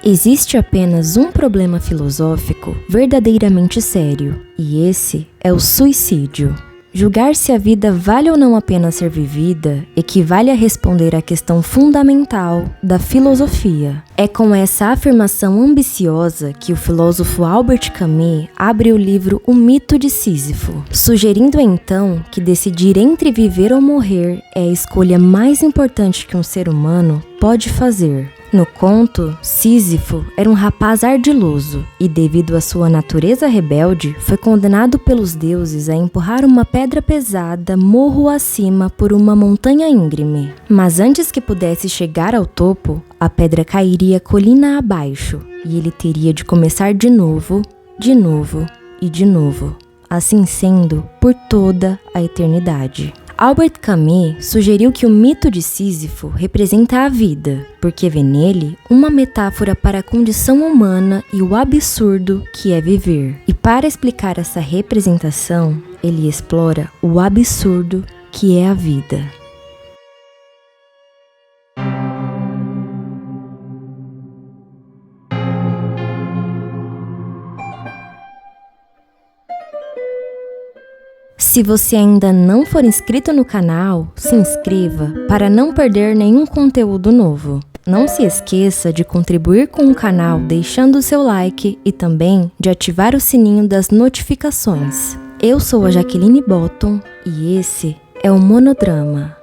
Existe apenas um problema filosófico verdadeiramente sério, e esse é o suicídio. Julgar se a vida vale ou não a pena ser vivida equivale a responder à questão fundamental da filosofia. É com essa afirmação ambiciosa que o filósofo Albert Camus abre o livro O Mito de Sísifo, sugerindo então que decidir entre viver ou morrer é a escolha mais importante que um ser humano pode fazer. No conto, Sísifo era um rapaz ardiloso e, devido à sua natureza rebelde, foi condenado pelos deuses a empurrar uma pedra pesada morro acima por uma montanha íngreme. Mas antes que pudesse chegar ao topo, a pedra cairia colina abaixo e ele teria de começar de novo e de novo, assim sendo por toda a eternidade. Albert Camus sugeriu que o mito de Sísifo representa a vida, porque vê nele uma metáfora para a condição humana e o absurdo que é viver. E para explicar essa representação, ele explora o absurdo que é a vida. Se você ainda não for inscrito no canal, se inscreva para não perder nenhum conteúdo novo. Não se esqueça de contribuir com o canal deixando o seu like e também de ativar o sininho das notificações. Eu sou a Jaqueline Botton e esse é o Monodrama.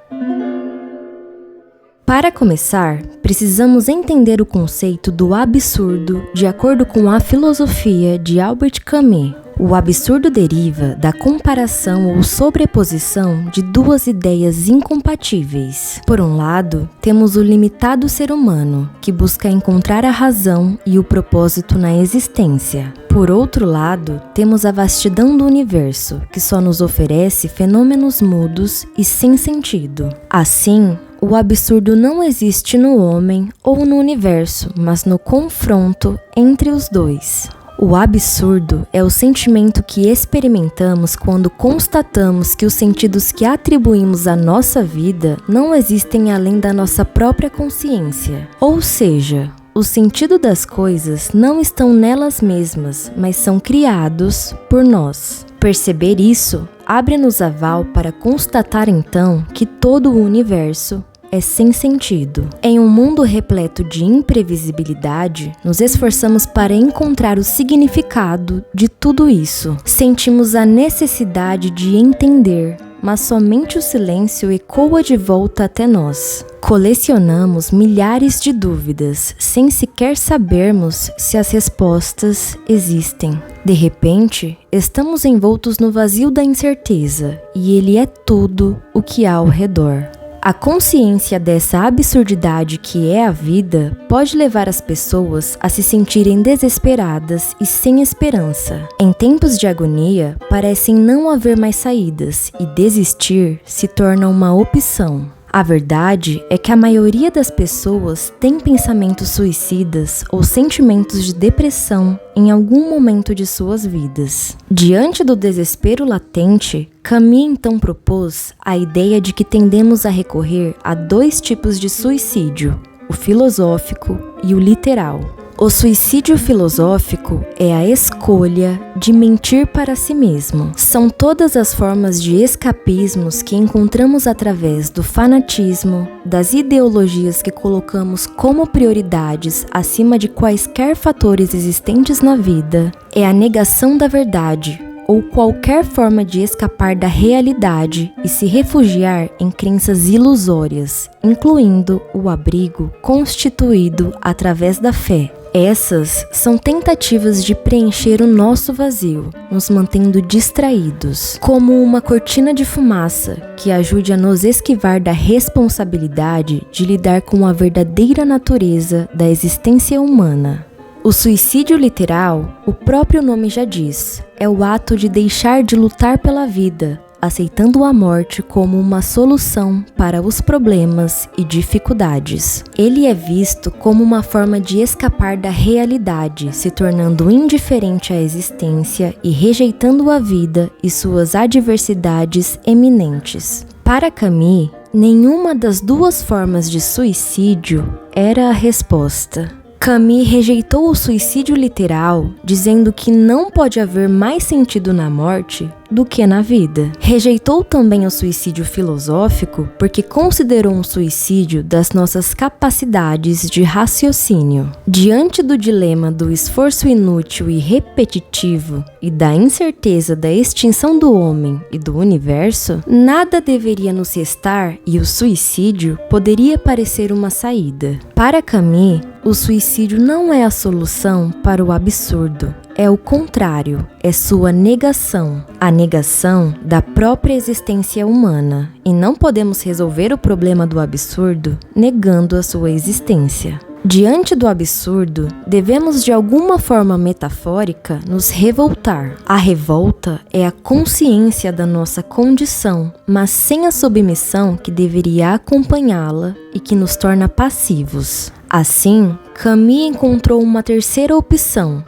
Para começar, precisamos entender o conceito do absurdo de acordo com a filosofia de Albert Camus. O absurdo deriva da comparação ou sobreposição de duas ideias incompatíveis. Por um lado, temos o limitado ser humano, que busca encontrar a razão e o propósito na existência. Por outro lado, temos a vastidão do universo, que só nos oferece fenômenos mudos e sem sentido. Assim, o absurdo não existe no homem ou no universo, mas no confronto entre os dois. O absurdo é o sentimento que experimentamos quando constatamos que os sentidos que atribuímos à nossa vida não existem além da nossa própria consciência. Ou seja, o sentido das coisas não estão nelas mesmas, mas são criados por nós. Perceber isso abre-nos aval para constatar então que todo o universo é sem sentido. Em um mundo repleto de imprevisibilidade, nos esforçamos para encontrar o significado de tudo isso. Sentimos a necessidade de entender, mas somente o silêncio ecoa de volta até nós. Colecionamos milhares de dúvidas, sem sequer sabermos se as respostas existem. De repente, estamos envoltos no vazio da incerteza, e ele é tudo o que há ao redor. A consciência dessa absurdidade que é a vida pode levar as pessoas a se sentirem desesperadas e sem esperança. Em tempos de agonia, parecem não haver mais saídas e desistir se torna uma opção. A verdade é que a maioria das pessoas tem pensamentos suicidas ou sentimentos de depressão em algum momento de suas vidas. Diante do desespero latente, Camus então propôs a ideia de que tendemos a recorrer a dois tipos de suicídio, o filosófico e o literal. O suicídio filosófico é a escolha de mentir para si mesmo. São todas as formas de escapismos que encontramos através do fanatismo, das ideologias que colocamos como prioridades acima de quaisquer fatores existentes na vida. É a negação da verdade, ou qualquer forma de escapar da realidade e se refugiar em crenças ilusórias, incluindo o abrigo constituído através da fé. Essas são tentativas de preencher o nosso vazio, nos mantendo distraídos, como uma cortina de fumaça que ajude a nos esquivar da responsabilidade de lidar com a verdadeira natureza da existência humana. O suicídio literal, o próprio nome já diz, é o ato de deixar de lutar pela vida, aceitando a morte como uma solução para os problemas e dificuldades. Ele é visto como uma forma de escapar da realidade, se tornando indiferente à existência e rejeitando a vida e suas adversidades eminentes. Para Camus, nenhuma das duas formas de suicídio era a resposta. Camus rejeitou o suicídio literal, dizendo que não pode haver mais sentido na morte do que na vida. Rejeitou também o suicídio filosófico porque considerou um suicídio das nossas capacidades de raciocínio. Diante do dilema do esforço inútil e repetitivo e da incerteza da extinção do homem e do universo, nada deveria nos restar e o suicídio poderia parecer uma saída. Para Camus, o suicídio não é a solução para o absurdo. É o contrário, é sua negação, a negação da própria existência humana, e não podemos resolver o problema do absurdo negando a sua existência. Diante do absurdo, devemos de alguma forma metafórica nos revoltar. A revolta é a consciência da nossa condição, mas sem a submissão que deveria acompanhá-la e que nos torna passivos. Assim, Camus encontrou uma terceira opção: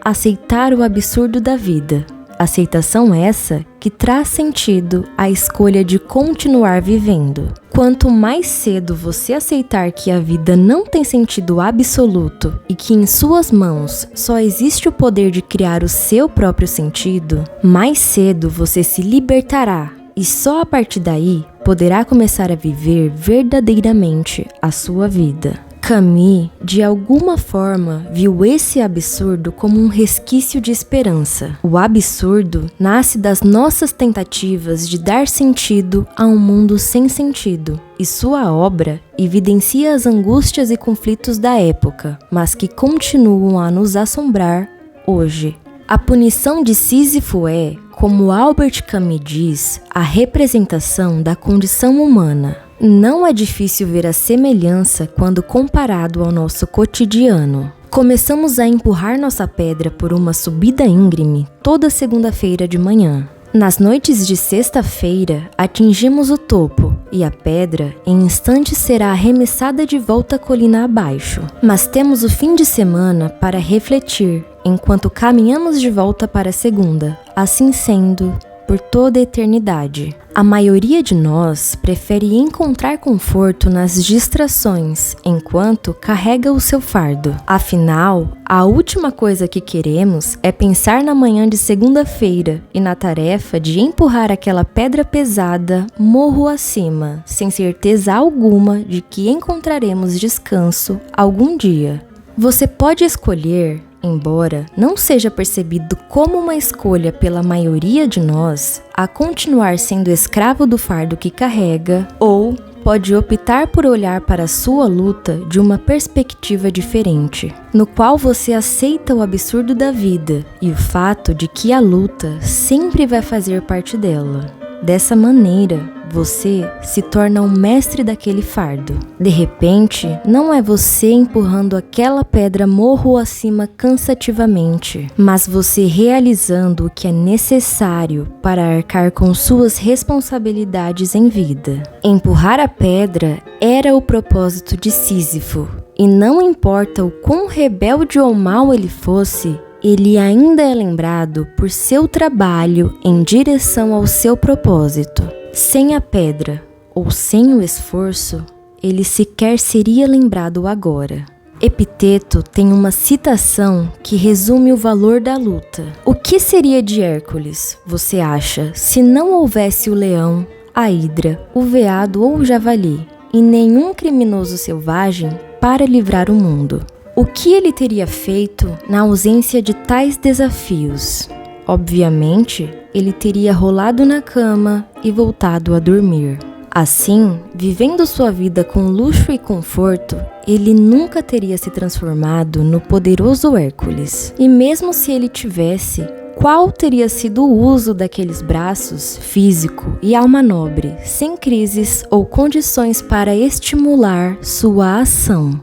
aceitar o absurdo da vida. Aceitação essa que traz sentido à escolha de continuar vivendo. Quanto mais cedo você aceitar que a vida não tem sentido absoluto e que em suas mãos só existe o poder de criar o seu próprio sentido, mais cedo você se libertará e só a partir daí poderá começar a viver verdadeiramente a sua vida. Camus, de alguma forma, viu esse absurdo como um resquício de esperança. O absurdo nasce das nossas tentativas de dar sentido a um mundo sem sentido, e sua obra evidencia as angústias e conflitos da época, mas que continuam a nos assombrar hoje. A punição de Sísifo é, como Albert Camus diz, a representação da condição humana. Não é difícil ver a semelhança quando comparado ao nosso cotidiano. Começamos a empurrar nossa pedra por uma subida íngreme toda segunda-feira de manhã. Nas noites de sexta-feira, atingimos o topo e a pedra, em instantes, será arremessada de volta a colina abaixo. Mas temos o fim de semana para refletir, enquanto caminhamos de volta para a segunda. Assim sendo, por toda a eternidade. A maioria de nós prefere encontrar conforto nas distrações enquanto carrega o seu fardo. Afinal, a última coisa que queremos é pensar na manhã de segunda-feira e na tarefa de empurrar aquela pedra pesada morro acima, sem certeza alguma de que encontraremos descanso algum dia. Você pode escolher, embora não seja percebido como uma escolha pela maioria de nós, a continuar sendo escravo do fardo que carrega, ou pode optar por olhar para a sua luta de uma perspectiva diferente, no qual você aceita o absurdo da vida e o fato de que a luta sempre vai fazer parte dela. Dessa maneira, você se torna um mestre daquele fardo. De repente, não é você empurrando aquela pedra morro acima cansativamente, mas você realizando o que é necessário para arcar com suas responsabilidades em vida. Empurrar a pedra era o propósito de Sísifo, e não importa o quão rebelde ou mau ele fosse, ele ainda é lembrado por seu trabalho em direção ao seu propósito. Sem a pedra, ou sem o esforço, ele sequer seria lembrado agora. Epiteto tem uma citação que resume o valor da luta. O que seria de Hércules, você acha, se não houvesse o leão, a hidra, o veado ou o javali, e nenhum criminoso selvagem para livrar o mundo? O que ele teria feito na ausência de tais desafios? Obviamente, ele teria rolado na cama e voltado a dormir. Assim, vivendo sua vida com luxo e conforto, ele nunca teria se transformado no poderoso Hércules. E mesmo se ele tivesse, qual teria sido o uso daqueles braços, físico e alma nobre, sem crises ou condições para estimular sua ação?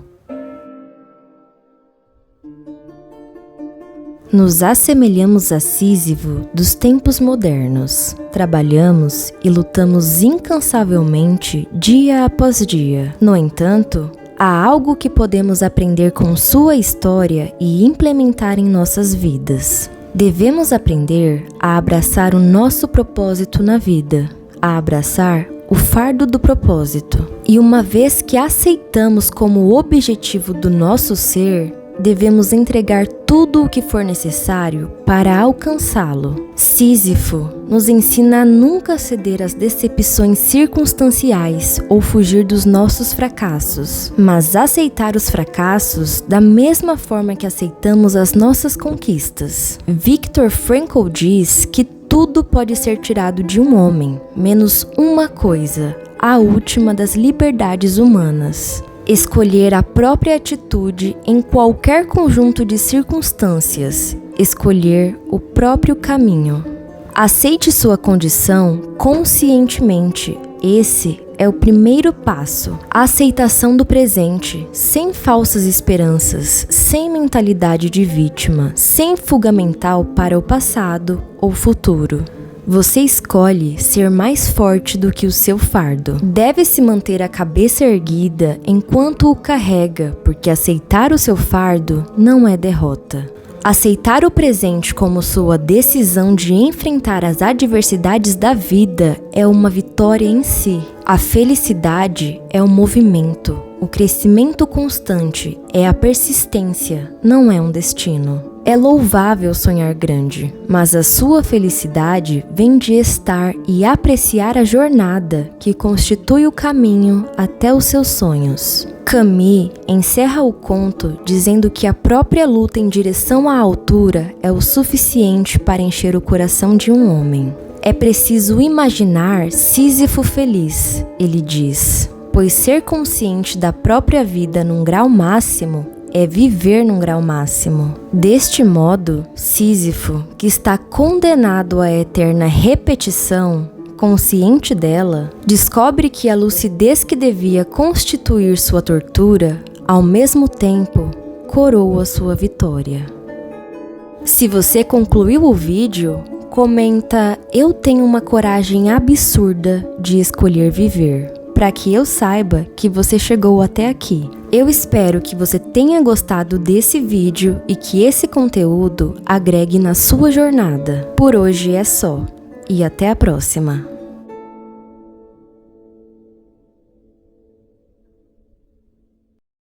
Nos assemelhamos a Sísifo dos tempos modernos. Trabalhamos e lutamos incansavelmente dia após dia. No entanto, há algo que podemos aprender com sua história e implementar em nossas vidas. Devemos aprender a abraçar o nosso propósito na vida, a abraçar o fardo do propósito. E uma vez que aceitamos como objetivo do nosso ser, devemos entregar tudo o que for necessário para alcançá-lo. Sísifo nos ensina a nunca ceder às decepções circunstanciais ou fugir dos nossos fracassos, mas aceitar os fracassos da mesma forma que aceitamos as nossas conquistas. Viktor Frankl diz que tudo pode ser tirado de um homem, menos uma coisa, a última das liberdades humanas: escolher a própria atitude em qualquer conjunto de circunstâncias, escolher o próprio caminho. Aceite sua condição conscientemente. Esse é o primeiro passo. A aceitação do presente, sem falsas esperanças, sem mentalidade de vítima, sem fuga mental para o passado ou futuro. Você escolhe ser mais forte do que o seu fardo. Deve se manter a cabeça erguida enquanto o carrega, porque aceitar o seu fardo não é derrota. Aceitar o presente como sua decisão de enfrentar as adversidades da vida é uma vitória em si. A felicidade é o movimento. O crescimento constante é a persistência, não é um destino. É louvável sonhar grande, mas a sua felicidade vem de estar e apreciar a jornada que constitui o caminho até os seus sonhos. Camus encerra o conto dizendo que a própria luta em direção à altura é o suficiente para encher o coração de um homem. É preciso imaginar Sísifo feliz, ele diz, pois ser consciente da própria vida num grau máximo é viver num grau máximo. Deste modo, Sísifo, que está condenado à eterna repetição, consciente dela, descobre que a lucidez que devia constituir sua tortura, ao mesmo tempo, coroa sua vitória. Se você concluiu o vídeo, comenta: "Eu tenho uma coragem absurda de escolher viver", para que eu saiba que você chegou até aqui. Eu espero que você tenha gostado desse vídeo e que esse conteúdo agregue na sua jornada. Por hoje é só, e até a próxima!